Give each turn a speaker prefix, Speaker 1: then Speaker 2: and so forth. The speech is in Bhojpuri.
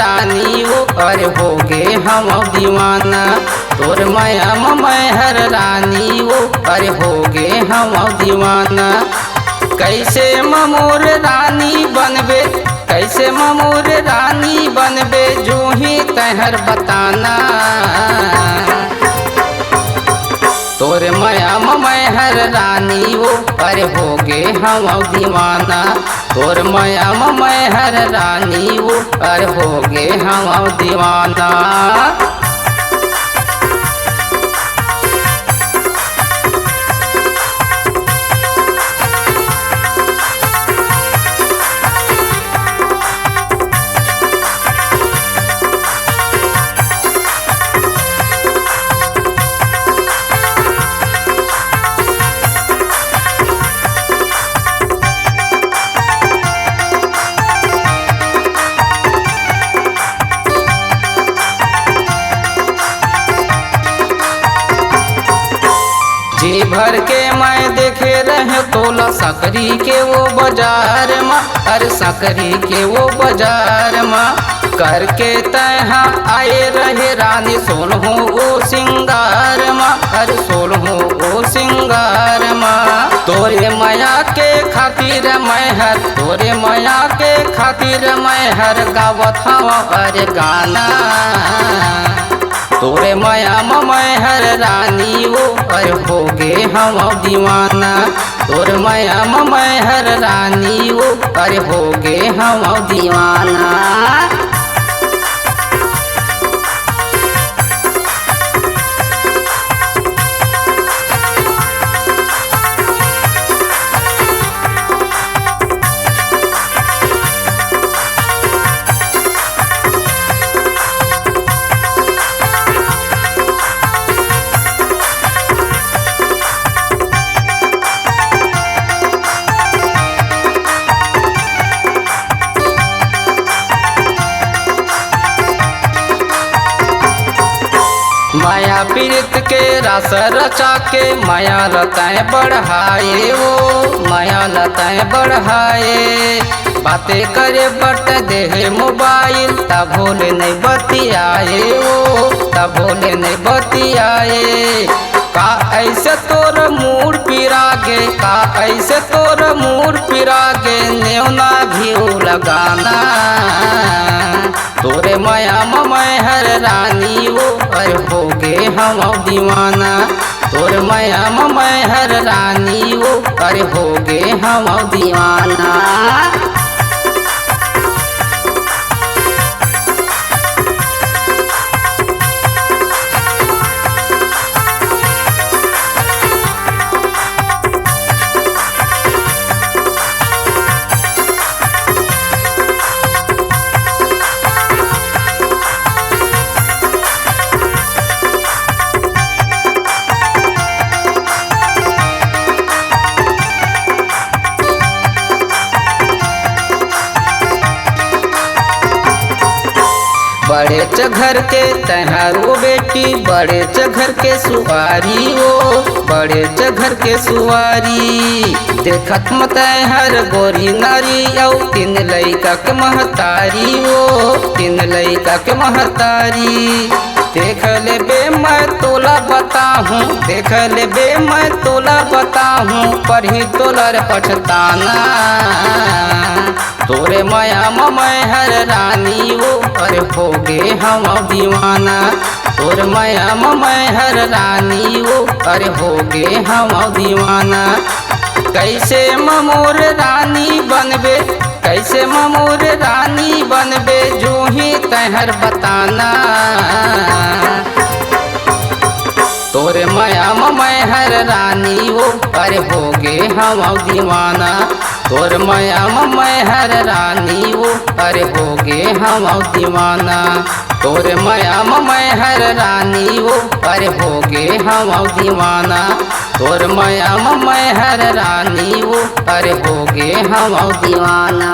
Speaker 1: रानी वो अरे हो गे हम दीवाना। तोर माया मैहर रानी वो अरे हो गे हम दीवाना। कैसे मोर रानी बनबे, कैसे मोर रानी बनबे, जो ही तहर बताना। तोर माया मैहर रानी वो अरे हो गे हम दीवाना। तोर माया मैहर रानी वो अरे हो गे हम दीवाना। जी भर के मैं देखे रहे तोला सकरी के वो बाजार में, अरे सकरी के वो बाजार में। करके तहा आए रहे रानी सोलहो ओ सिंगार में, अरे सोलहो ओ सिंगार में। तोरे माया के खातिर मैं हर, तोरे माया के खातिर मैं हर गावत हूँ अरे गाना। तोरे माया मैहर रानी वो अरे हो गे हम दीवाना। तोर माया मैहर रानी वो अरे हो गे हम दीवाना। माया पीड़ित के रस रचा के माया लताएं बढ़ाए वो, माया लताएं बढ़ाए। बातें करे बट देहे मोबाइल तब भोले नहीं बतियाए वो, तब भोले नहीं बतियाए। का ऐसे तोर मूड पिरागे, का ऐसे तोर मूड पिरागे, नेवना भी लगाना। तोरे माया मैहर रानी वो अरे हो गे हम दीवाना। तोर माया मैहर रानी वो अरे हो गे हम दीवाना। बड़े चघर के तहारो बेटी, बड़े चघर के सुवारी वो, बड़े चघर के सुवारी। देखत मत हर गोरी नारी औ तीन लइका के महतारी वो, तीन लइका के महतारी। देख ले बे मैं तोला बताहूँ, देख ले बे मैं तोला बताहूँ, पर ही तोला रे पछताना। तोरे माया मैहर रानी वो अरे हो गे हम दीवाना। तोर माया मैहर रानी वो अरे हो गे हम दीवाना। कैसे मोर रानी बनबे, कैसे मोर रानी बनबे, जो ही तहर बताना। तोरे माया मैहर रानी वो अरे हो गे हम दीवाना। तोर माया मैहर रानी वो अरे हो गे हम दीवाना। तोर माया मैहर रानी वो अरे हो गे हम दीवाना। तोर माया मैहर रानी वो अरे हो गे हम दीवाना।